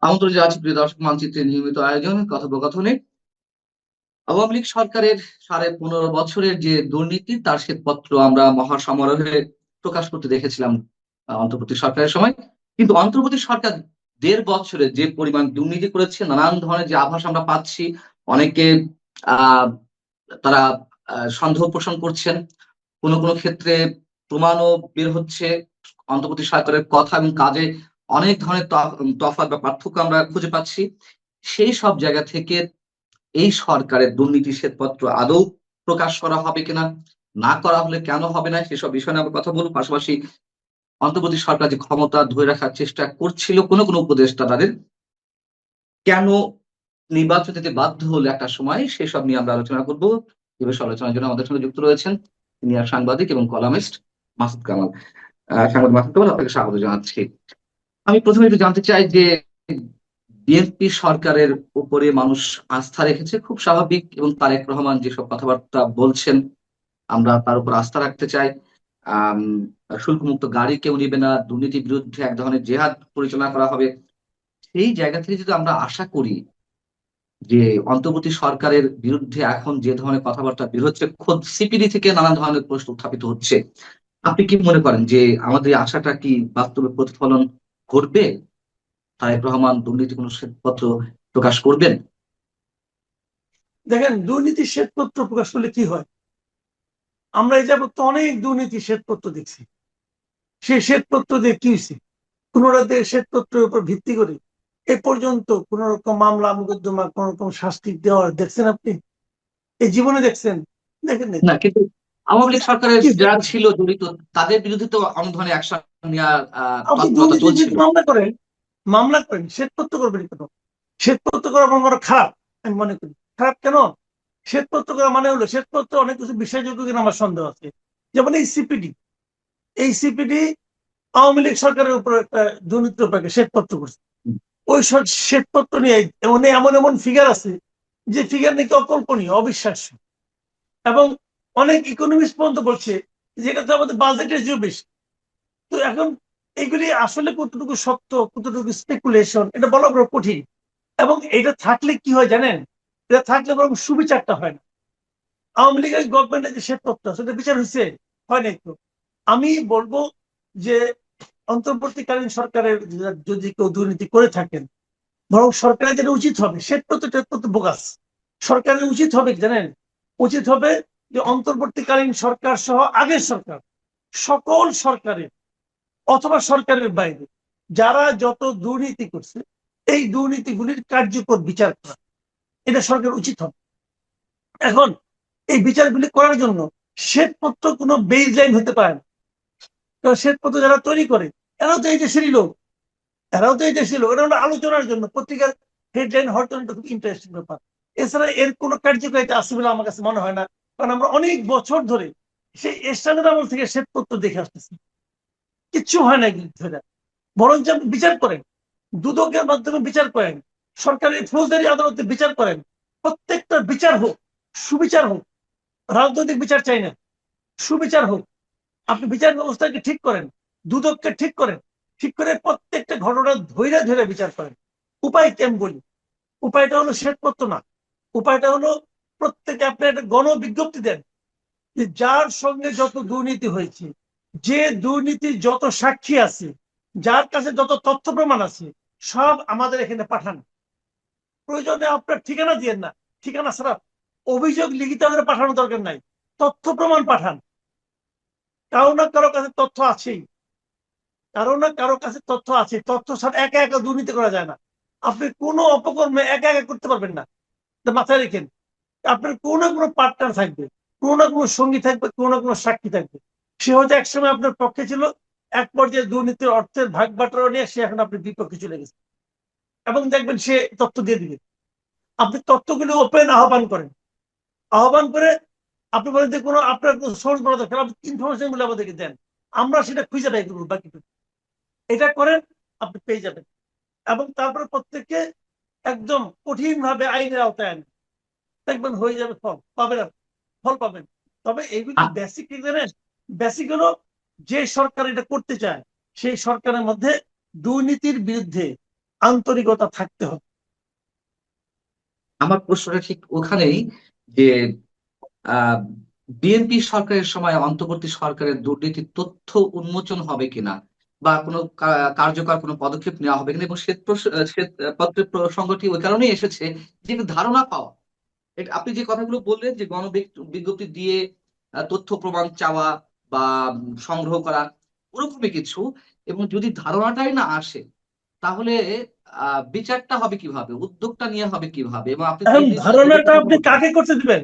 আমন্ত্রণ জানাচ্ছি প্রিয় দর্শক মানচিত্রের নিয়মিত আয়োজন কথোপকথনে। আওয়ামী লীগ সরকারের 15.5 বছরের যে দুর্নীতি তার শ্বেতপত্র আমরা মহাসমারোহে প্রকাশ করতে দেখেছিলাম অন্তর্বর্তী সরকারের সময়। কিন্তু অন্তর্বর্তী সরকার 1.5 বছরে যে পরিমাণ দুর্নীতি করেছে, নানান ধরনের যে আভাস আমরা পাচ্ছি, অনেকে আহ তারা সন্দেহ পোষণ করছেন, কোনো কোনো ক্ষেত্রে প্রমাণও বের হচ্ছে। অন্তর্বর্তী সরকারের কথা এবং কাজে অনেক ধরনের তফাৎ বা পার্থক্য আমরা খুঁজে পাচ্ছি। সেই সব জায়গা থেকে এই সরকারের দুর্নীতি শ্বেতপত্র আদৌ প্রকাশ করা হবে কিনা, না করা হলে কেন হবে না, সেসব বিষয় নিয়ে আমরা কথা বলবো। পাশাপাশি অন্তর্বর্তী সরকার যে ক্ষমতা ধরে রাখার চেষ্টা করছিল কোনো কোনো উপদেষ্টা তাদের, কেন নির্বাচন দিতে বাধ্য হলো একটা সময়, সেসব নিয়ে আমরা আলোচনা করব। এ বিষয়ে আলোচনার জন্য আমাদের সঙ্গে যুক্ত রয়েছেন সিনিয়র সাংবাদিক এবং কলামিস্ট মাসুদ কামাল। সাংবাদিক মাসুদ কামাল, আপনাকে স্বাগত জানাচ্ছি। আমি প্রথমে একটু জানতে চাই যে বিএনপি সরকারের উপরে মানুষ আস্থা রেখেছে, খুব স্বাভাবিক, এবং তারেক রহমান যেসব কথাবার্তা বলছেন আমরা তার উপর আস্থা রাখতে চাই। আহ শুল্কমুক্ত গাড়ি কেউ নিবে না, দুর্নীতির বিরুদ্ধে এক ধরনের জেহাদ পরিচালনা করা হবে। সেই জায়গা থেকে যদি আমরা আশা করি যে অন্তর্বর্তী সরকারের বিরুদ্ধে এখন যে ধরনের কথাবার্তা বের হচ্ছে, খোদ সিপিডি থেকে নানান ধরনের প্রশ্ন উত্থাপিত হচ্ছে, আপনি কি মনে করেন যে আমাদের এই আশাটা কি বাস্তবে প্রতিফলন ঘটবে? তারেক রহমান দুর্নীতি কোনো শ্বেতপত্র প্রকাশ করবেন? দেখেন, দুর্নীতির শ্বেতপত্র প্রকাশ করলে কি হয়? আমরা এই যাবত তো অনেক দুর্নীতির শ্বেতপত্র দেখছি। সেই শ্বেতপত্র দিয়ে কি হয়েছে? কোন রাজ্যের শ্বেতপত্রের উপর ভিত্তি করে এ পর্যন্ত কোন রকম মামলা মোকদ্দমা, কোন রকম শাস্তি দেওয়ার দেখছেন আপনি? এই জীবনে দেখছেন? দেখেন নাই না, তো। কিন্তু আওয়ামী লীগ সরকারের কি যারা হয়েছে? ছিল জড়িত তাদের বিরুদ্ধে তো অনেক ধরনের অ্যাকশন নেওয়ার আপনি তৎপরতা দুর্নীতির চলছিল। বিরুদ্ধে মামলা করেন, শ্বেতপত্র করবেন কেন? শ্বেতপত্র করা আমার মনে হয় খারাপ। আমি মনে করি খারাপ কেন? শ্বেতপত্র করা মানে হলো শ্বেতপত্র অনেক কিছু বিশ্বাসযোগ্য কিনা আমার সন্দেহ আছে। যেমন এই সিপিডি আওয়ামী লীগ সরকারের উপর একটা দুর্নীতির উপর একটা শ্বেতপত্র করছে। ওই শ্বেতপত্র নিয়ে এমন এমন এমন ফিগার আছে যে ফিগার নাকি অকল্পনীয়, অবিশ্বাস্য। এবং অনেক ইকোনমিস্ট পর্যন্ত বলছে যে এটা তো আমাদের বাজেটের চেয়েও বেশি। তো এখন এগুলি আসলে কতটুকু সত্য, কতটুকু স্পেকুলেশন, এটা বলা বড় কঠিন। এবং এটা থাকলে কি হয় জানেন? এটা থাকলে বরং সুবিচারটা হয় না। আওয়ামী লীগের গভর্নমেন্টের যে শ্বেতপত্র সেটা বিচার হয়েছে? হয় নাই তো। আমি বলবো যে অন্তর্বর্তীকালীন সরকারের যদি কেউ দুর্নীতি করে থাকেন, বরং সরকারের যেটা উচিত হবে, শ্বেতপত্র টেতপত্র বোগাস। সরকারের উচিত হবে কি জানেন? উচিত হবে যে অন্তর্বর্তীকালীন সরকার সহ আগের সরকার, সকল সরকারের অথবা সরকারের বাইরে যারা যত দুর্নীতি করছে, এই দুর্নীতিগুলির কার্যকর বিচার করা, এটা সরকার উচিত হবে। এখন এই বিচারগুলি করার জন্য শ্বেতপত্র কোনো বেজ লাইন হতে পারে না। কারণ শ্বেতপত্র যারা তৈরি করে এরাও তো এই দেশেরই লোক, এটা হলো আলোচনার জন্য, পত্রিকার হেডলাইন হওয়ার জন্য খুব ইন্টারেস্টিং ব্যাপার। এছাড়া এর কোনো কার্যকারিতা আছে বলে আমার কাছে মনে হয় না। কারণ আমরা অনেক বছর ধরে সেই এরশাদের আমল থেকে শ্বেতপত্র দেখে আসতেছি, কিচ্ছু হয় না এগুলি ধরে। বরঞ্চ আপনি বিচার করেন, দুদকের মাধ্যমে বিচার করেন, সরকারি ফৌজদারি আদালতে বিচার করেন, প্রত্যেকটা বিচার হোক, সুবিচার হোক। রাজনৈতিক বিচার চাই না, সুবিচার হোক। আপনি বিচার ব্যবস্থাকে ঠিক করেন, দুদককে ঠিক করেন, ঠিক করে প্রত্যেকটা ঘটনা ধৈর্য ধরে বিচার করেন। উপায় কেমন বলি? উপায়টা হলো শ্বেতপত্র না। উপায়টা হলো প্রত্যেকে আপনি একটা গণবিজ্ঞপ্তি দেন যে যার সঙ্গে যত দুর্নীতি হয়েছে, যে দুর্নীতির যত সাক্ষী আছে, যার কাছে যত তথ্য প্রমাণ আছে, সব আমাদের এখানে পাঠান। প্রয়োজনে আপনার ঠিকানা দিয়েন না, ঠিকানা ছাড়া অভিযোগ লিখিত আকারে পাঠানোর দরকার নাই, তথ্য প্রমাণ পাঠান। কারো না কারো কাছে তথ্য আছেই, কারো না কারো কাছে তথ্য আছে। তথ্য ছাড়া একা একা দুর্নীতি করা যায় না। আপনি কোনো অপকর্মে একা একা করতে পারবেন না, এটা মাথায় রেখেন। আপনার কোনো না কোনো পার্টনার থাকবে, কোনো না কোনো সঙ্গী থাকবে, কোনো না কোনো সাক্ষী থাকবে। সে হয়তো একসময় আপনার পক্ষে ছিল, এক পর্যায়ে দুর্নীতির অর্থের ভাগ বাটোয়ারা নিয়ে সে এখন আপনার বিপক্ষে চলে গেছে, এবং দেখবেন সে তথ্য দিয়ে দিবে। আপনি তথ্যগুলো ওপেন আহ্বান করেন, আহ্বান করে আপনি বলেন যে কোনো আপনার সোর্স বলা দরকার, আপনি ইনফরমেশন গুলো আমাদেরকে দেন, আমরা সেটা খুঁজে পাই করবো বাকি। এটা করেন, আপনি পেয়ে যাবেন। এবং তারপরে প্রত্যেককে একদম কঠিন ভাবে আইনের আওতায় আনেন, দেখবেন হয়ে যাবে, ফল পাবেন, আপনি ফল পাবেন। তবে এইগুলি আ- বেসিক কি জানেন? বেসিক হলো যে সরকার এটা করতে চায় সেই সরকারের মধ্যে দুর্নীতির বিরুদ্ধে আন্তরিকতা থাকতে হবে। আমার প্রশ্নটা ঠিক ওখানেই যে বিএনপি সরকারের সময় অন্তর্বর্তী সরকারের দুর্নীতির তথ্য উন্মোচন হবে কিনা, বা কোনো কার্যকর কোনো পদক্ষেপ নেওয়া হবে কিনা, এবং শ্বেতপত্রের প্রসঙ্গটি ওই কারণেই এসেছে যে একটু ধারণা পাওয়া। আপনি যে কথাগুলো বললেন যে বিজ্ঞপ্তি দিয়ে তথ্য প্রমাণ চাওয়া বা সংগ্রহ করা, ওরকমই কিছু। এবং যদি ধারণাটাই না আসে, তাহলে বিচারটা হবে কিভাবে, উদ্যোগটা নিয়ে হবে কিভাবে, এবং আপনি এখন দুর্নীতি ধারণাটা কথা আপনি বলছেন। কাকে করতে দিবেন?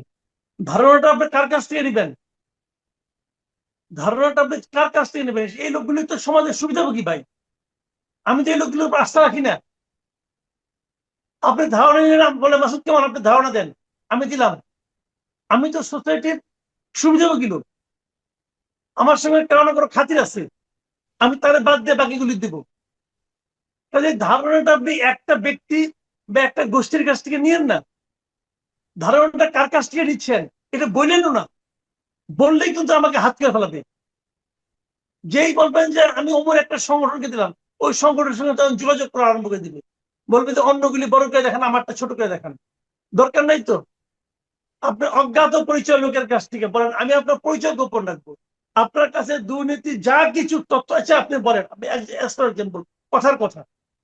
ধারণাটা আপনি কার কাছ থেকে নিবেন? ধারণাটা আপনি কার কাছ থেকে নেবেন? এই লোকগুলি তো সমাজের সুবিধাভোগী ভাই। আমি তো এই লোকগুলোর উপর আস্থা রাখি না। আপনি ধারণা নিলেন, বলে মাসুদ কেমন আপনি ধারণা দেন, আমি দিলাম। আমি তো সোসাইটির সুবিধাভোগী লোক, আমার সঙ্গে কারো না কারো খাতির আছে, আমি তারে বাদ দিয়ে বাকিগুলি দিব। তাহলে ধারণাটা আপনি একটা ব্যক্তি বা একটা গোষ্ঠীর কাছ থেকে নিয়েন না। ধারণাটা কার কাছ থেকে নিচ্ছেন এটা বললেনও না, বললেই কিন্তু আমাকে হাত করে ফেলাবে। যেই বলবেন যে আমি অমর একটা সংগঠনকে দিলাম, ওই সংগঠনের সঙ্গে তখন যোগাযোগ করা আরম্ভ করে দিবে, বলবে যে অন্যগুলি বড় করে দেখান, আমারটা ছোট করে দেখান। দরকার নাই তো। আপনি অজ্ঞাত পরিচয় লোকের কাছ থেকে বলেন, আমি আপনার পরিচয় গোপন রাখবো। আপনার কাছে দুর্নীতি যা কিছু তথ্য আছে আপনি বলেন, আপনি এক্সাম্পল, কথার কথা।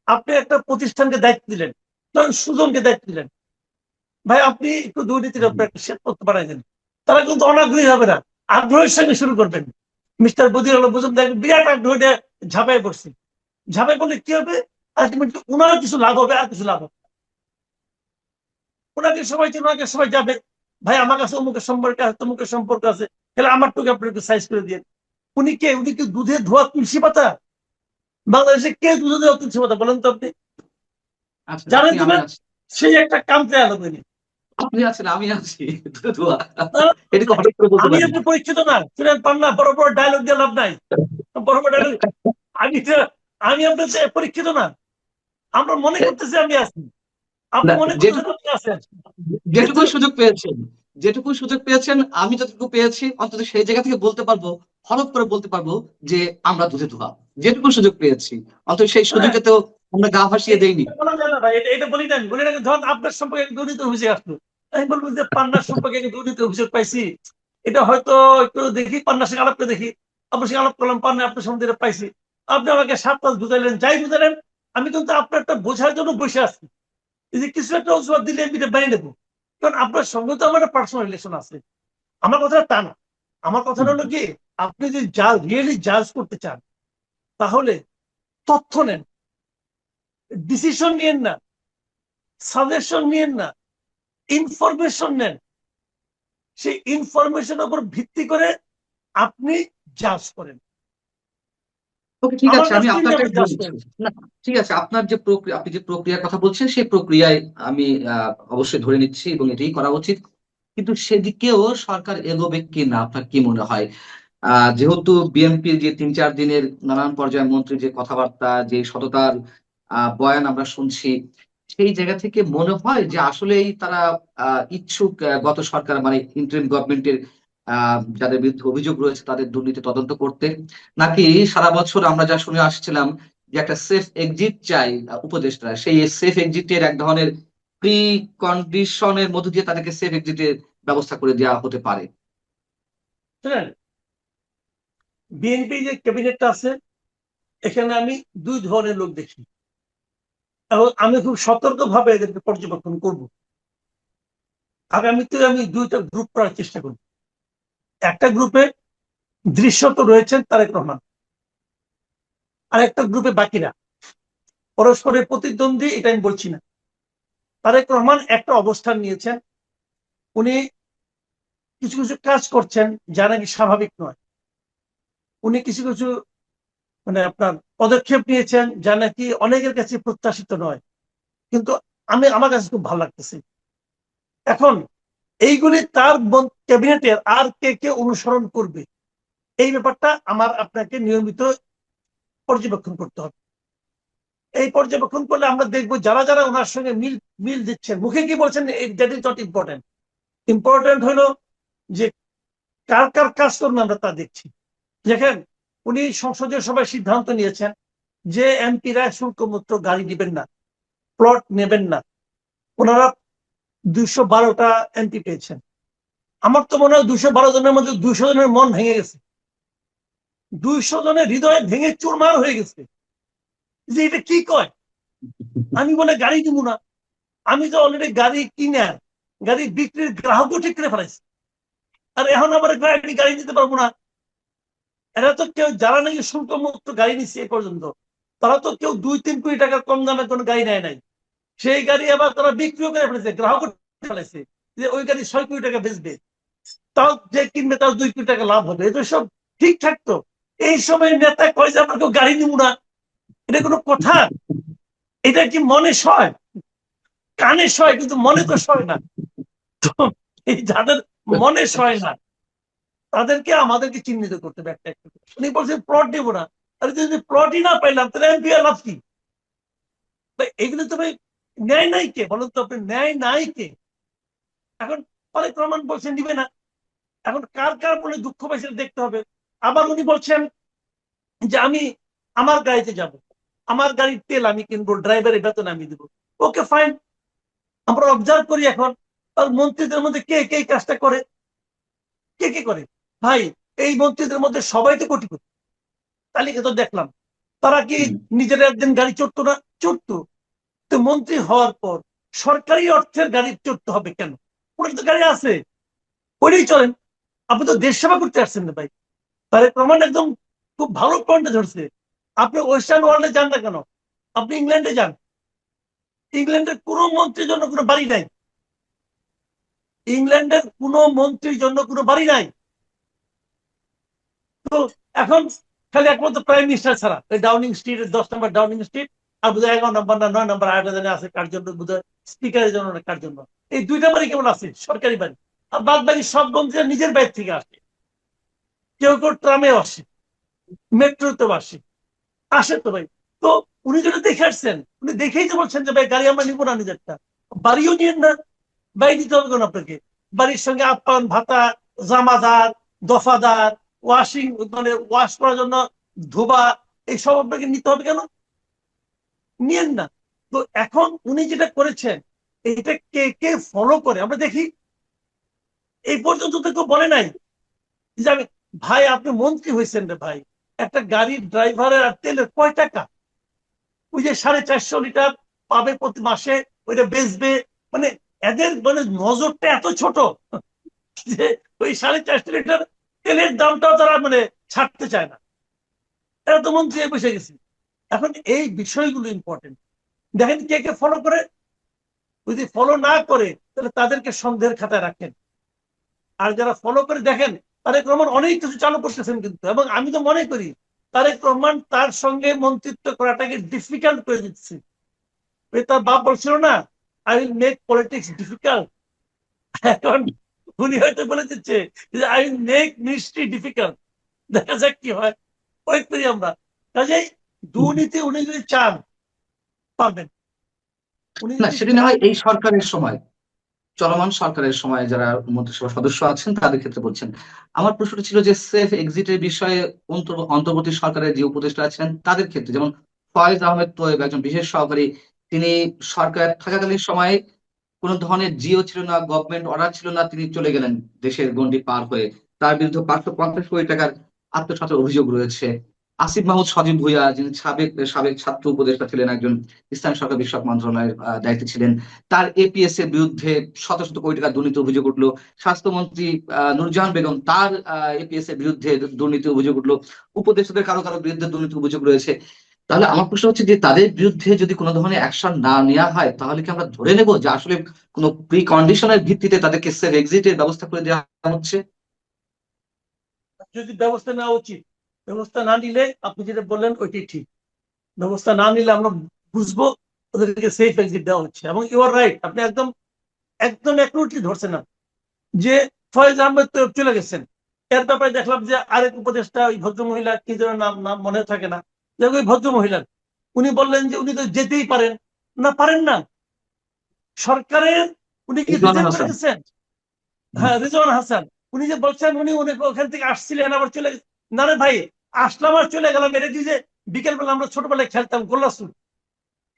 আপনি একটা প্রতিষ্ঠানকে দায়িত্ব দিলেন, ধরেন সুজনকে দায়িত্ব দিলেন, ভাই আপনি একটু দুর্নীতির উপর একটা শ্বেত করতে পারেন, তারা কিন্তু অনাগ্রহী হবে না, আগ্রহের সঙ্গে শুরু করবেন। মিস্টার বদির আলম বুঝুন দেখবেন বিরাট আগ্রহীটা ঝাঁপাই পড়ছে। ঝাঁপাই পড়লে কি হবে? আলটিমেটলি ওনার কিছু লাভ হবে, আর কিছু লাভ হবে। ওনাকে সবাই চেনে, ওনাকে সবাই যাবে, ভাই আমার কাছে অমুকের সম্পর্ক আছে, তমুকের সম্পর্ক আছে, তাহলে আমার টুকু আপনি একটু সাইজ করে দিয়ে। উনি কে? উনি কি দুধে ধোয়া তুলসী পাতা? বাংলাদেশে কে দুধে ধোয়া তুলসী পাতা বলেন তো আপনি? আচ্ছা, জানেন আপনি, তো আমি না? আছি। সেই একটা কামতে আলো তৈরি। আপনি আছেন, আমি আছি। ধোয়া। এটাকে হঠাৎ করে বলতে আমি পারি। আপনি পরীক্ষিত না, শুনেন পান না, বড় বড় ডায়লগ দিয়ে লাভ নাই। বড় বড় ডায়লগ, আমি আমি আপনার পরীক্ষিত না। আমরা মনে করতেছি আমি আছি, আপনি না, মনে করতেছেন আপনি আছেন, কিন্তু যেটুকু সুযোগ পেয়েছেন, যেটুকু সুযোগ পেয়েছেন, আমি যতটুকু পেয়েছি অন্তত সেই জায়গা থেকে বলতে পারবো, হলফ করে বলতে পারবো যে আমরা দুধে ধোয়া। যেটুকু সুযোগ পেয়েছি, অন্তত সেই হ্যাঁ, সুযোগে তো আমরা গা ভাসিয়ে দেইনি। এটা বলা যায় না ভাই, এটা বলি না, বলি না। ধরুন আপনার সম্পর্কে এক দুর্নীতি অভিযোগ আসলো, আমি বলবো যে পান্নার সম্পর্কে এক দুর্নীতি অভিযোগ পাইছি, এটা হয়তো একটু দেখি, পান্নার সঙ্গে আলাপ করে দেখি। আপনার সঙ্গে আলাপ করলাম, পান্না আপনার সম্বন্ধে এটা পাইছি, আপনি আমাকে 7 মাস বুঝাইলেন, যাই বুঝালেন, আমি কিন্তু আপনারটা বোঝার জন্য বসে আছি। এই যে কিছু একটা অজুহাত দিলে আমি এটা বানিয়ে নেবো, কারণ আপনার সঙ্গে তো আমার পার্সোনাল রিলেশন আছে। আমার কথাটা তা না। আমার কথাটা হলো কি, আপনি যদি রিয়েলি জাজ করতে চান, তাহলে তথ্য নেন, ডিসিশন নিয়েন না, সাজেশন নিয়েন না, ইনফরমেশন নেন। সেই ইনফরমেশনের উপর ভিত্তি করে আপনি জাজ করেন। ওকে, ঠিক আমার আছে, কাছ আমি থেকে আপনারটাই আপনি জাজ বলছি। করেন। না, ঠিক আছে, আপনার যে প্রক্রিয়া, আপনি যে প্রক্রিয়ার কথা বলছেন সেই প্রক্রিয়ায় আমি অবশ্যই ধরে নিচ্ছি এবং এটাই করা উচিত। কিন্তু সেদিকেও সরকার এগোবে কিনা আপনার কি মনে হয়? যেহেতু বিএনপির যে 3-4 দিনের নানান পর্যায়ের মন্ত্রী যে কথাবার্তা, যে সততার বয়ান আমরা শুনছি, সেই জায়গা থেকে মনে হয় যে আসলেই তারা ইচ্ছুক গত সরকার মানে ইন্টারিম গভর্নমেন্টের যাদের বিরুদ্ধে অভিযোগ রয়েছে তাদের দুর্নীতি তদন্ত করতে, নাকি সারা বছর আমরা যা শুনে আসছিলাম যে একটা সেফ এক্সিট চাই উপদেষ্টা, সেই সেফ এক্সিটের এক ধরনের প্রি কন্ডিশনের মধ্য দিয়ে তাদেরকে সেফ এক্সিটের ব্যবস্থা করে দেওয়া হতে পারে? শুনেন, বিএনপি যে ক্যাবিনেটটা আছে, এখানে আমি দুই ধরনের লোক দেখি, এবং আমি খুব সতর্ক ভাবে এদেরকে পর্যবেক্ষণ করব। আগামীতে আমি দুইটা গ্রুপ করার চেষ্টা করব। একটা গ্রুপে দৃশ্যত রয়েছেন তারেক রহমান, আর একটা গ্রুপে বাকিরা, পরস্পরের প্রতিদ্বন্দ্বী, এটা আমি বলছি না। তারেক রহমান একটা অবস্থান নিয়েছেন, উনি কিছু কিছু কাজ করছেন যা নাকি স্বাভাবিক নয়। উনি কিছু কিছু মানে আপনার পদক্ষেপ নিয়েছেন যা নাকি অনেকের কাছে প্রত্যাশিত নয়, কিন্তু আমার কাছে খুব ভালো লাগতেছে। এখন এইগুলি তার ক্যাবিনেটের আর কে কে অনুসরণ করবে, এই ব্যাপারটা আমার আপনাকে নিয়মিত পর্যবেক্ষণ করতে হবে। এই পর্যবেক্ষণ করলে আমরা দেখবো যারা যারা ওনার সঙ্গে মিল মিল দিচ্ছেন, মুখে কি বলছেন that is not important. Important হলো যে কার কার কাজ করুন আমরা তা দেখছি। দেখেন, উনি সংসদীয় সভায় সিদ্ধান্ত নিয়েছেন যে এমপিরা শুল্কমুক্ত গাড়ি দিবেন না। প্লট নেবেন না। ওনারা 212টা এমপি পেয়েছেন। আমার তো মনে হয় 212 জনের মধ্যে 200 জনের মন ভেঙে গেছে, 200 জনের হৃদয় ভেঙে চুরমার হয়ে গেছে যে এটা কি কয়। আমি বলে গাড়ি দিব না, আমি তো অলরেডি গাড়ি কিনে গাড়ি বিক্রির গ্রাহকও ঠিক করে ফেলাইছি, আর এখন আবার গাড়ি দিতে পারবো না। এরা তো কেউ, যারা নাকি শুল্ক মুক্ত গাড়ি নিচ্ছে এ পর্যন্ত, তারা তো কেউ 2-3 কোটি টাকার কম দামে কোনো গাড়ি নেয় নাই। সেই গাড়ি আবার তারা বিক্রিও করে ফেলেছে, গ্রাহকও ফেলেছে যে ওই গাড়ি 6 কোটি টাকা বেচবে, তাও যে কিনবে তার 2 কোটি টাকা লাভ হবে। এটা সব ঠিকঠাক তো? এই সময় নেতা কয় যে আমরা কেউ গাড়ি নিব না, এটা কোনো কথা? এটা কি মনে সয়? কানে সয় কিন্তু মনে তো সয় না। তো এই যাদের মনে সয় না তাদেরকে আমাদেরকে চিহ্নিত করতে হবে একটা একটা। উনি বলছেন প্লট দেবো না, আর যদি প্লটই না পাইলাম তাহলে এমপি লাভ কি? এগুলো তো ভাই ন্যায় নাই কে বলুন তো, আপনি ন্যায় নাই কে? এখন তারেক রহমান বলছেন দিবে না, এখন কার কার মনে দুঃখ পাইছে দেখতে হবে। আবার উনি বলছেন যে আমি আমার গাড়িতে যাব, আমার গাড়ির তেল আমি কিনবো, ড্রাইভারের বেতন আমি দিব। ওকে ফাইন, আমরা অবজার্ভ করি এখন আর মন্ত্রীদের মধ্যে কে কে কাজটা করে, কে কে করে। ভাই এই মন্ত্রীদের মধ্যে সবাই তো কোটি কোটি, তালিকা তো দেখলাম। তারা কি নিজেরা একদিন গাড়ি চড়তো না? চড়তো। তো মন্ত্রী হওয়ার পর সরকারি অর্থের গাড়ি চড়তে হবে কেন? ওনার তো গাড়ি আছে, ওইটাই চলেন। আপনি তো দেশ সেবা করতে আসছেন না ভাই। তার প্রমাণ একদম খুব ভালো পয়েন্টে ধরছে। আপনি ওয়েস্টার্ন ওয়ার্ল্ডে যান না কেন? আপনি ইংল্যান্ডে যান, ইংল্যান্ডের কোনো মন্ত্রীর জন্য কোনো বাড়ি নাই, ইংল্যান্ডের কোনো মন্ত্রীর জন্য কোনো বাড়ি নাই। তো এখন খালি একমাত্র প্রাইম মিনিস্টার ছাড়া ওই ডাউনিং স্ট্রিটের 10 নম্বর ডাউনিং স্ট্রিট, আর বোধহয় 11 নম্বর না 9 নম্বর আরেকটা জানে আছে কার জন্য, বোধহয় স্পিকারের জন্য না কার জন্য। এই 2টা বাড়ি কেমন আছে সরকারি বাড়ি, আর বাদ বাকি সব মন্ত্রীরা নিজের বাইর থেকে আসে। কেউ কেউ ট্রামেও আসে, মেট্রোতেও আসে, আসে তো ভাই। তো উনি যেটা দেখে আসছেন, উনি দেখেই তো বলছেন যে ভাই গাড়ি আমরা নিবো না নিজেরটা। বাড়িও নিয়েন না, বাড়ি দিতে হবে কেন আপনাকে? বাড়ির সঙ্গে আপ্যায়ন ভাতা, জামাদার, দফাদার, ওয়াশিং মানে ওয়াশ করার জন্য ধোবা, এইসব আপনাকে নিতে হবে কেন? নিয়েন না। তো এখন উনি যেটা করেছেন এটা কে কে ফলো করে আমরা দেখি। এই পর্যন্ত তো কেউ বলে নাই যে আমি, ভাই আপনি মন্ত্রী হয়েছেন রে ভাই, একটা গাড়ির ড্রাইভারের আর তেলের কয় টাকা? ওই যে 450 লিটার পাবে প্রতি মাসে, ওইটা বেচবে। মানে এদের মানে নজরটা এত ছোট যে ওই 450 লিটার তেলের দামটাও তারা মানে ছাড়তে চায় না। এরা তো মন্ত্রী বসে গেছে। এখন এই বিষয়গুলো ইম্পর্টেন্ট। দেখেন কে কে ফলো করে, যদি ফলো না করে তাহলে তাদেরকে সন্দেহের খাতায় রাখেন। আর যারা ফলো করে দেখেন, তারেক রহমান অনেক কিছু চালু করতেছেন কিন্তু, এবং আমি তো মনে করি তারেক রহমান তার সঙ্গে মন্ত্রিত্ব করাটাকে ডিফিকাল্ট করে দিচ্ছে। তার বাপ বলছিল না, I will make politics difficult. এখন উনি হয়তো বলে দিচ্ছে যে I will make ministry difficult. দেখা যাক কি হয়, ওয়েট করি আমরা। কাজেই দুর্নীতি উনি যদি চান পারবেন, উনি না যদি সেটা না হয় এই সরকারের সময়, চলমান সরকারের সময় যারা মন্ত্রিসভার সদস্য আছেন তাদের ক্ষেত্রে বলছেন। আমার প্রশ্নটা ছিল যে সেফ এক্সিটের বিষয়ে অন্তর্বর্তী সরকারের যে উপদেষ্টা আছেন তাদের ক্ষেত্রে, যেমন ফয়েজ আহমেদ তোয়েব একজন বিশেষ সহকারী, তিনি সরকার থাকাকালীন সময়ে কোনো ধরনের জিও ছিল না, গভর্নমেন্ট অর্ডার ছিল না, তিনি চলে গেলেন দেশের গণ্ডি পার হয়ে। তার বিরুদ্ধে 550 কোটি টাকার আত্মসাতের অভিযোগ রয়েছে। আসিফ মাহমুদ সজীব ভুঁইয়া, যিনি সাবেক সাবেক ছাত্র উপদেষ্টা ছিলেন, একজন স্থানীয় সরকার বিষয়ক মন্ত্রণালয়ের দায়িত্বে ছিলেন, তার এপিএস এর বিরুদ্ধে শত শত কোটি টাকা দুর্নীতি অভিযোগ উঠলো। স্বাস্থ্যমন্ত্রী নুরজাহান বেগম, তার এপিএস এর বিরুদ্ধে দুর্নীতি অভিযোগ উঠলো। উপদেষ্টাদের কারো কারো বিরুদ্ধে দুর্নীতি অভিযোগ রয়েছে। তাহলে আমার প্রশ্ন হচ্ছে যে তাদের বিরুদ্ধে যদি কোনো ধরনের অ্যাকশন না নেওয়া হয় তাহলে কি আমরা ধরে নেব যে আসলে কোনো প্রি কন্ডিশনের ভিত্তিতে তাদেরকে সেফ এক্সিটের ব্যবস্থা করে দেওয়া হচ্ছে? যদি ব্যবস্থা নেওয়া উচিত, ব্যবস্থা না নিলে আপনি যেটা বললেন ওইটাই ঠিক। ব্যবস্থা না নিলে আমরা বুঝবো ওদেরকে সেফ এক্সিট দেওয়া হচ্ছে। এবং ইউ আর রাইট, আপনি একদম একদম অ্যাকুরেটলি ধরছেন না যে ফয়েজ আহমেদ তো চলে গেছেন। এর ব্যাপারে দেখলাম যে আরেক উপদেষ্টা, ওই ভদ্র মহিলা কি যেন নাম, নাম মনে থাকে না, যে ওই ভদ্র মহিলার, উনি বললেন যে উনি তো যেতেই পারেন। না পারেন না, সরকারের উনি কি রিজওয়ানা রিজাইন করে হাসান। গেছেন? হুম। হ্যাঁ, রিজওয়ান হাসান। উনি যে বলছেন উনি উনি ওখান থেকে আসছিলেন আবার চলে গেছেন। না রে ভাই, আসলাম আর চলে গেলাম, এটা কি যে বিকেল বেলা আমরা ছোটবেলায় খেলতাম গোল্লাছুট,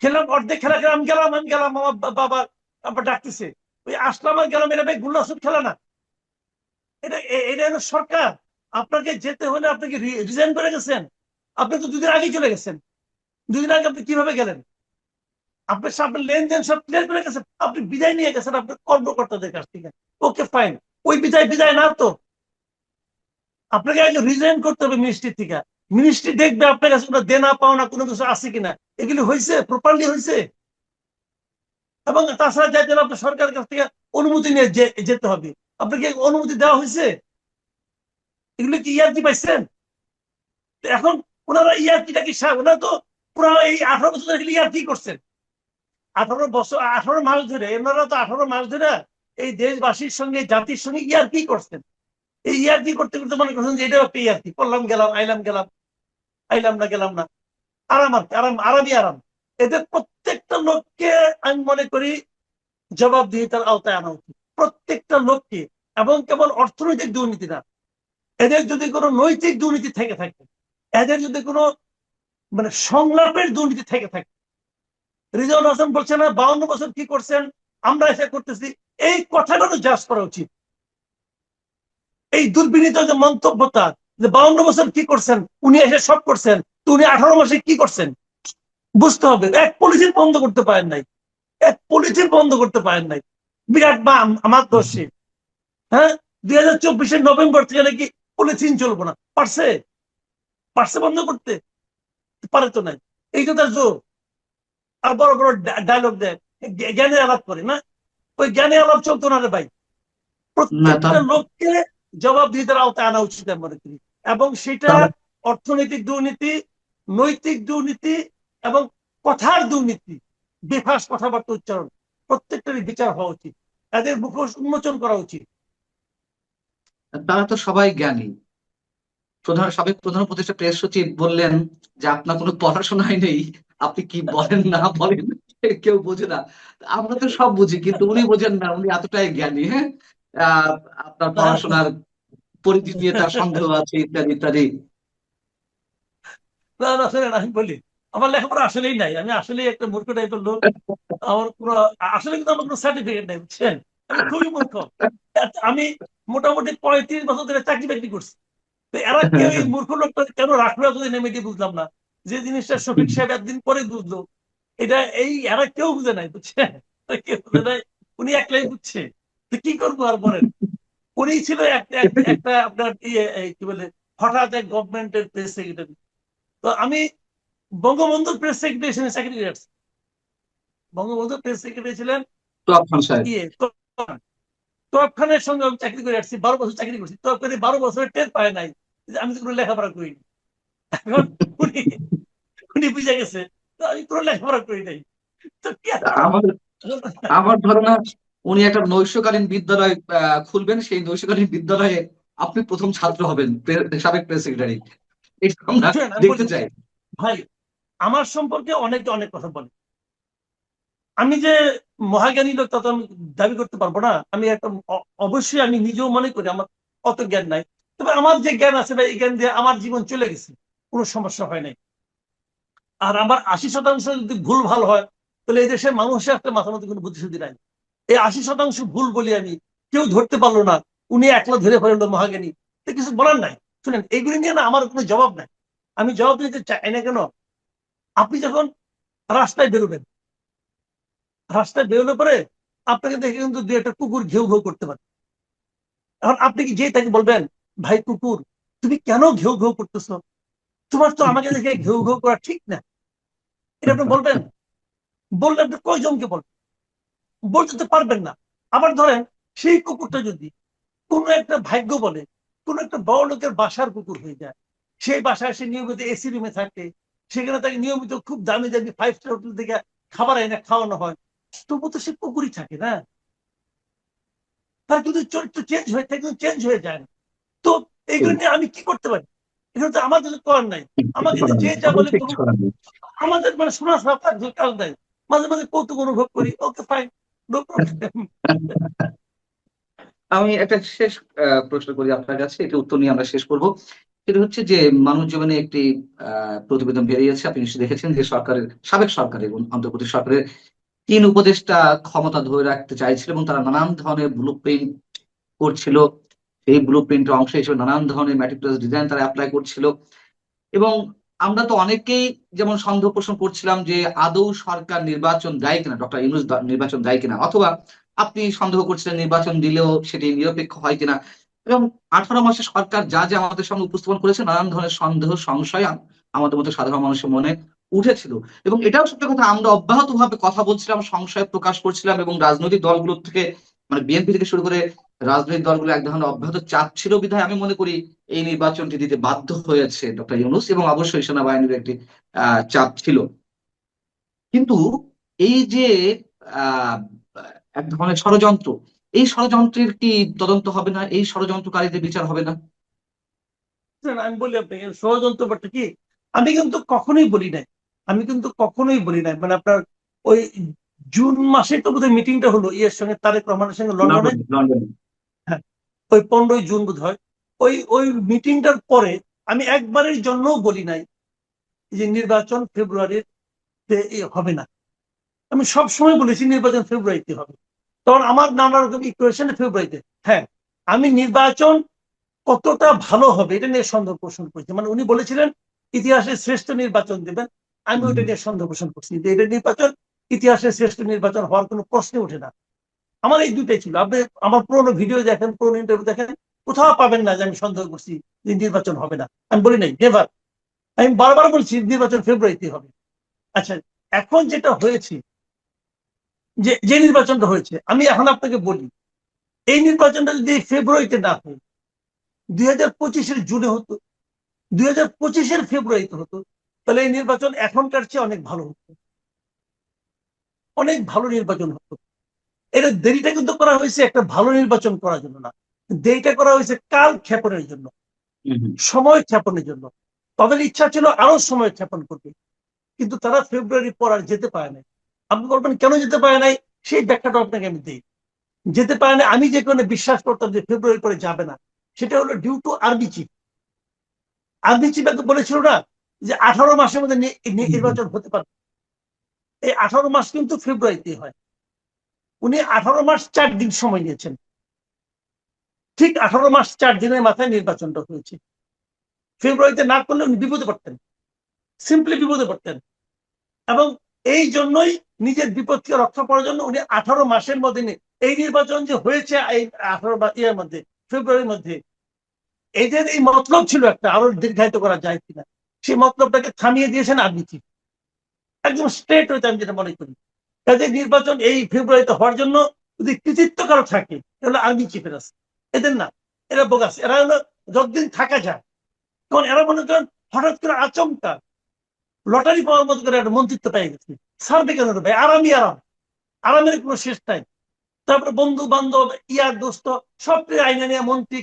খেলাম, অর্ধেক খেলা খেলাম, আমি গেলাম, আমার বাবা আবার ডাকতেছে, ওই আসলাম আর গেলাম, এটা ভাই গুল্লা ওষুধ খেলা না। এটা হলো সরকার। আপনাকে যেতে হলে আপনাকে রিজাইন করে গেছেন, আপনি তো দুদিন আগে চলে গেছেন। দুদিন আগে আপনি কিভাবে গেলেন? আপনার লেনদেন সব ক্লিয়ার করে গেছেন, আপনি বিদায় নিয়ে গেছেন আপনার কর্মকর্তাদের কাছ থেকে। ওকে ফাইন, ওই বিদায় বিদায় না তো, আপনাকে আগে রিজাইন করতে হবে মিনিস্ট্রি থেকে। মিনিস্ট্রি দেখবে আপনার কাছে কোনো দেনা পাওনা কোনো কিছু আছে কিনা, এগুলি হয়েছে, প্রপারলি হয়েছে। এবং তাছাড়া যাইতে হলে আপনার সরকারের কাছ থেকে অনুমতি নিয়ে যেতে হবে। আপনাকে অনুমতি দেওয়া হয়েছে? এগুলো কি ইয়ার্কি পাইছেন? এখন ওনারা ইয়ার্কিটা কি, ওনারা তো পুরো এই 18 বছর ধরে ইয়ার্কি করছেন। 18 মাস ধরে, ওনারা তো 18 মাস ধরে এই দেশবাসীর সঙ্গে, জাতির সঙ্গে ইয়ার্কি করছেন। এই ইয়ার্কি করতে করতে মনে করছেন যে এটাও একটা ইয়ার্কি, করলাম গেলাম, আইলাম গেলাম, আইলাম না গেলাম না, আরাম আর কি, আরামই আরাম। এদের প্রত্যেকটা লোককে আমি মনে করি জবাবদিহিতার আওতায় আনা উচিত, প্রত্যেকটা লোককে। এবং কেবল অর্থনৈতিক দুর্নীতি না, এদের যদি কোনো নৈতিক দুর্নীতি থেকে থাকে, এদের যদি কোনো মানে সংলাপের দুর্নীতি থেকে থাকে, রিজওয়ান হাসান বলছে না 52 বছর কি করছেন, আমরা এসে করতেছি, এই কথাগুলো জাজ করা উচিত। এই দুর্বিনীত যে মন্তব্যটা, যে 52 বছর কি করছেন, উনি এসে সব করছেন, তো উনি 18 মাসে কি করছেন বুঝতে হবে। এক পলিথিন বন্ধ করতে পারেন নাই, এক পলিথিন বন্ধ করতে পারেন নাই, বিরাট বা আমার দোষে। হ্যাঁ, 2024 নভেম্বর থেকে নাকি পলিথিন চলবো না, পারছে? পারছে বন্ধ করতে? পারে তো নাই। এই তো তার জোর। আর বড় বড় ডায়লগ দেয়, জ্ঞানে আলাপ করে না, ওই জ্ঞানে আলাপ চলতো না রে ভাই। না তা প্রত্যেকটা লোককে জবাবদিহিতার আওতায় আনা উচিত আমি মনে করি। এবং সেটা তাহলে অর্থনৈতিক দুর্নীতি, নৈতিক দুর্নীতি এবং কথার দুর্নীতি, বেফাস কথাবার্তা উচ্চারণ, প্রত্যেকটারই বিচার হওয়া উচিত, এদের মুখোশ উন্মোচন করা উচিত। তারা তো সবাই জ্ঞানী। সাবেক প্রধান উপদেষ্টা প্রেস সচিব বললেন যে আপনার কোনো পড়াশোনাই নেই, আপনি কি বলেন না বলেন কেউ বোঝে না। আমরা তো সব বুঝি, কিন্তু উনি বোঝেন না, উনি এতটাই জ্ঞানী। হ্যাঁ, আহ, আপনার পড়াশোনার পরিধি নিয়ে তার সন্দেহ আছে, ইত্যাদি ইত্যাদি। না না, শোনেন আমি বলি, আমার লেখাপড়া আসলেই নাই, আমি আসলেই একটা মূর্খ টাইপের লোক। আমার পুরো, আসলে কিন্তু আমার কোনো সার্টিফিকেট নেই, বুঝছেন, আমি খুবই মূর্খ। আমি মোটামুটি 35 বছর ধরে চাকরি বাকরি করছি। তো এরা কেউ এই মূর্খ লোকটা কেন রাখলো এতদিন, আমি এটি বুঝলাম না। যে জিনিসটা শফিক সাহেব একদিন পরে বুঝলো, এটা এই এরা কেউ বুঝে নাই, বুঝছেন, কেউ বুঝে নাই, উনি একলাই বুঝছে। তো কি করবো আর বলেন। উনি ছিল একটা আপনার ইয়ে, কি বলে, হঠাৎ এক গভর্নমেন্টের প্রেস সেক্রেটারি। তো আমি বঙ্গবন্ধুর প্রেস সেক্রেটারি চাকরি করে আসছি। বঙ্গবন্ধুর প্রেস সেক্রেটারি ছিলেন তো খান সাহেব। ইয়ে তোয়াব খানের সঙ্গে আমি চাকরি করে আসছি, 12 বছর চাকরি করছি। তোয়াব খান 12 বছরের টের পায় নাই যে আমি তো কোনো লেখাপড়া করিনি। এখন উনি উনি বুঝে গেছে তো আমি কোনো লেখাপড়া করি নাই, তো কি আর করা। আমার আমার ধারণা উনি একটা নৈশকালীন বিদ্যালয় খুলবেন, সেই নৈশকালীন বিদ্যালয়ে আপনি প্রথম ছাত্র হবেন, সাবেক প্রেস সেক্রেটারি। এটা আমরা শুনেন আমি দেখতে বলি চাই। ভাই, আমার সম্পর্কে অনেকে অনেক কথা বলে, আমি যে মহাজ্ঞানী লোক তা তো আমি দাবি করতে পারবো না। আমি একটা অবশ্যই আমি নিজেও মনে করি আমার অত জ্ঞান নাই, তবে আমার যে জ্ঞান আছে ভাই, এই জ্ঞান দিয়ে আমার জীবন চলে গেছে, কোনো সমস্যা হয় নাই। আর আমার 80% যদি ভুল ভাল হয়, তাহলে এই দেশের মানুষের একটা মাথার মধ্যে কোনো বুদ্ধিশুদ্ধি নাই। এই 80% ভুল বলি আমি, কেউ ধরতে পারলো না, উনি একলা ধরে ফেললো মহাজ্ঞানী, তো কিছু বলার নাই। শুনেন, এইগুলি নিয়ে না আমার কোনো জবাব নাই, আমি জবাব দিতে চাই না। কেন? আপনি যখন রাস্তায় বেরোবেন, রাস্তায় বেরোলে পরে আপনাকে দেখে কিন্তু দু একটা কুকুর ঘেউ ঘেউ করতে পারে। এখন আপনি কি যেই তাকে বলবেন, ভাই কুকুর, তুমি কেন ঘেউ ঘেউ করতেছো, তোমার তো আমাকে দেখে ঘেউ ঘেউ করা ঠিক না, এটা আপনি বলবেন? বললে আপনি কয়জনকে বলবেন? বলতে তো পারবেন না। আবার ধরেন, সেই কুকুরটা যদি কোনো একটা ভাগ্য বলে কোন একটা বড় লোকের বাসার কুকুর হয়ে যায়, সেই বাসায় সে নিয়মিত এসি রুমে থাকে, সেখানে তাকে নিয়মিত খুব দামি দামি 5 স্টার হোটেল থেকে খাবার এনে খাওয়ানো হয়, তবু তো সে কুকুরই থাকে না। তার কিন্তু চরিত্র চেঞ্জ হয়ে থাকে, চেঞ্জ হয়ে যায় না। তো এইগুলো নিয়ে আমি কি করতে পারি? এগুলো তো আমার কিছু করার নাই। আমাকে কিছু যে করার যে নেই, যা বলে অবশ্যই কিছু করুক, করার নেই। আমাদের মানে শোনা ছাড়া তার কাজ নাই। মাঝে মাঝে কৌতুক অনুভব করি, ওকে ফাইন, নো প্রবলেম। আমি একটা শেষ প্রশ্ন করি আপনার কাছে, এটা উত্তর নিয়ে আমরা শেষ করব। সেটা হচ্ছে যে মানুষ জীবনে একটি প্রতিবেদন বেরিয়েছে, আপনি নিশ্চয়ই দেখেছেন, যে সাবেক সরকারের এবং অন্তর্বর্তী সরকারের ৩ উপদেষ্টা ক্ষমতা ধরে রাখতে চাইছিল এবং তারা নানান ধরনের ব্লু প্রিন্ট করছিল। এই ব্লু প্রিন্টের অংশ হিসেবে নানান ধরনের ম্যাটিকুলাস ডিজাইন তারা এপ্লাই করছিল। এবং আমরা তো অনেকেই যেমন সন্দেহ পোষণ করছিলাম যে আদৌ সরকার নির্বাচন দেয় কিনা, ডক্টর ইউনূস নির্বাচন দেয় কিনা, অথবা আপনি সন্দেহ করছিলেন নির্বাচন দিলেও সেটি নিরপেক্ষ হয় কিনা। এবং 18 মাসে সরকার যা যা আমাদের সামনে উপস্থাপন করেছে, নানান ধরনের সন্দেহ সংশয় আমাদের মতো সাধারণ মানুষের মনে উঠেছিল। এবং এটাও সত্যি কথা, আমরা অব্যাহতভাবে কথা বলছিলাম, সংশয় প্রকাশ করছিলাম, এবং রাজনৈতিক দলগুলো থেকে, মানে বিএনপি থেকে শুরু করে রাজনৈতিক দলগুলো এক ধরনের অব্যাহত চাপ ছিল বিধায় আমি মনে করি এই নির্বাচনটি দিতে বাধ্য হয়েছে ডক্টর ইউনূস, এবং অবশ্যই সেনাবাহিনীর একটি চাপ ছিল। কিন্তু এই যে আহ এক ধরনের ষড়যন্ত্র, এই ষড়যন্ত্রের কি তদন্ত হবে না? এই ষড়যন্ত্রকারীদের বিচার হবে না? আমি বলি আপনাকে ষড়যন্ত্র ব্যাপারটা কি, আমি কিন্তু কখনোই বলি নাই, মানে আপনার ওই জুন মাসে তো বোধহয় মিটিংটা হলো ইয়ের সঙ্গে, তারেক রহমানের সঙ্গে লন্ডনে। লন্ডনে। হ্যাঁ, ওই 15ই জুন বোধ হয়। ওই ওই মিটিংটার পরে আমি একবারের জন্যও বলি নাই যে নির্বাচন ফেব্রুয়ারির হবে না। আমি সব সময় বলেছি নির্বাচন ফেব্রুয়ারিতে হবে। তখন আমার নানা রকম ইকুয়েশন ফেব্রুয়ারিতে। হ্যাঁ, আমি নির্বাচন কতটা ভালো হবে এটা নিয়ে সন্দেহ পোষণ করছি। মানে উনি বলেছিলেন ইতিহাসের শ্রেষ্ঠ নির্বাচন দেবেন, আমি ওইটা নিয়ে সন্দেহ পোষণ করছি যে এটা নির্বাচন ইতিহাসের শ্রেষ্ঠ নির্বাচন হওয়ার কোনো প্রশ্নে ওঠে না। আমার এই দুটাই ছিল। আপনি আমার পুরোনো ভিডিও দেখেন, পুরোনো ইন্টারভিউ দেখেন, কোথাও পাবেন না যে আমি সন্দেহ করছি যে নির্বাচন হবে না। আমি বলি নাই, নেভার। আমি বারবার বলছি নির্বাচন ফেব্রুয়ারিতে হবে। আচ্ছা, এখন যেটা হয়েছে, যে নির্বাচনটা হয়েছে, আমি এখন আপনাকে বলি, এই নির্বাচনটা যদি ফেব্রুয়ারিতে না হয়, 2025-এর জুনে হতো, 2025-এর ফেব্রুয়ারিতে হতো, তাহলে এই নির্বাচন এখনকার চেয়ে অনেক ভালো হতো, অনেক ভালো নির্বাচন হতো। এটা দেরিটা কিন্তু করা হয়েছে একটা ভালো নির্বাচন করার জন্য না, দেরিটা করা হয়েছে কাল ক্ষেপণের জন্য, সময় ক্ষেপণের জন্য। তাদের ইচ্ছা ছিল আরো সময় ক্ষেপণ করবে, কিন্তু তারা ফেব্রুয়ারি পর আর যেতে পারে নাই। আপনি বলবেন কেন যেতে পারে নাই, সেই ব্যাখ্যাটা আপনাকে আমি দিই। যেতে পারে না, আমি যে কারণে বিশ্বাস করতাম যে ফেব্রুয়ারি পরে যাবে না, সেটা হলো due to army chief. Army chief বলেছিল না যে 18 মাসের মধ্যে নির্বাচন হতে পারে। এই 18 মাস কিন্তু ফেব্রুয়ারিতে হয়। উনি 18 মাস 4 দিন সময় নিয়েছেন। ঠিক 18 মাস 4 দিনের মাথায় নির্বাচনটা হয়েছে। ফেব্রুয়ারিতে না করলে উনি বিপদে পড়তেন, সিম্পলি বিপদে পড়তেন। এবং এই জন্যই নিজের বিপদকে রক্ষা করার জন্য উনি 18 মাসের মধ্যে এই নির্বাচন যে হয়েছে, এই 18 ইয়ার মধ্যে, ফেব্রুয়ারির মধ্যে, এদের এই মতলব ছিল একটা, আরো দীর্ঘায়িত করা যায় কিনা, সেই মতলবটাকে থামিয়ে দিয়েছেন আর্মি চিফ। একদম স্ট্রেট হইতে আমি যেটা মনে করি, কাজে নির্বাচন এই ফেব্রুয়ারিতে হওয়ার জন্য যদি কৃতিত্ব কারো থাকে, তাহলে আর্মি চিফের আছে, এদের না। এরা বোগাস, এরা হলো যতদিন থাকা যায়। তখন এরা মনে করেন হঠাৎ করে আচমকা লটারি পাওয়ার মতো করে একটা মন্ত্রিত্ব পেয়ে গেছে, ছাড়বে কেন ভাই, আরামই আরাম, আরামের কোনো শেষ নাই। তারপরে বন্ধু বান্ধব ইয়ার দোস্ত সবকে আইনে নিয়ে মন্ত্রী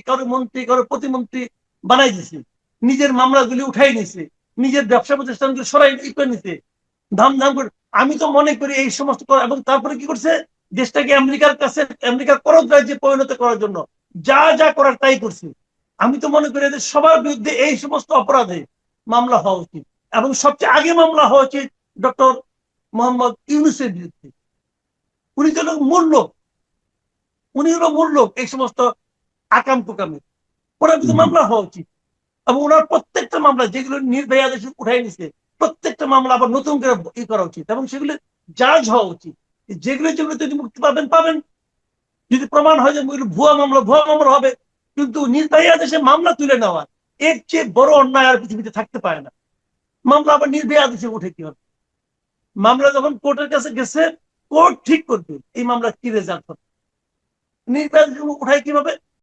কারো প্রতিমন্ত্রী বানাই দিছে, নিজের মামলাগুলি উঠাই নিছে, নিজের ব্যবসা প্রতিষ্ঠানগুলি সরাই করে নিছে, ধাম ধাম করে। আমি তো মনে করি এই সমস্ত এবং তারপরে কি করছে, দেশটাকে আমেরিকার কাছে, আমেরিকার করদ রাজ্যে পরিণত করার জন্য যা যা করার তাই করছে। আমি তো মনে করি এদের সবার বিরুদ্ধে এই সমস্ত অপরাধে মামলা হওয়া উচিত, এবং সবচেয়ে আগে মামলা হওয়া উচিত ডক্টর মোহাম্মদ ইউনূসের বিরুদ্ধে। উনি তো মূল লোক, উনি হলো মূল লোক এই সমস্ত আকাম কুকামে, ওনার বিরুদ্ধে মামলা হওয়া উচিত। এবং ওনার প্রত্যেকটা মামলা যেগুলো নির্ভয়া দেশে উঠাই নিছে, প্রত্যেকটা মামলা আবার নতুন করে ই করা উচিত, এবং সেগুলো জাজ হওয়া উচিত। যেগুলো যেগুলো যদি মুক্তি পাবেন পাবেন, যদি প্রমাণ হয় যে ভুয়া মামলা হবে। কিন্তু নির্ভয়া দেশে মামলা তুলে নেওয়া, এর চেয়ে বড় অন্যায় আর পৃথিবীতে থাকতে পারে না। মামলা আবার নির্ভয়া দেশে উঠে কি হবে, মামলা যখন কোর্টের কাছে গেছে, কোর্ট ঠিক করবে এই মামলা কি রেজাল্ট হবে। নির্ভয়া দেশে উঠায় কিভাবে,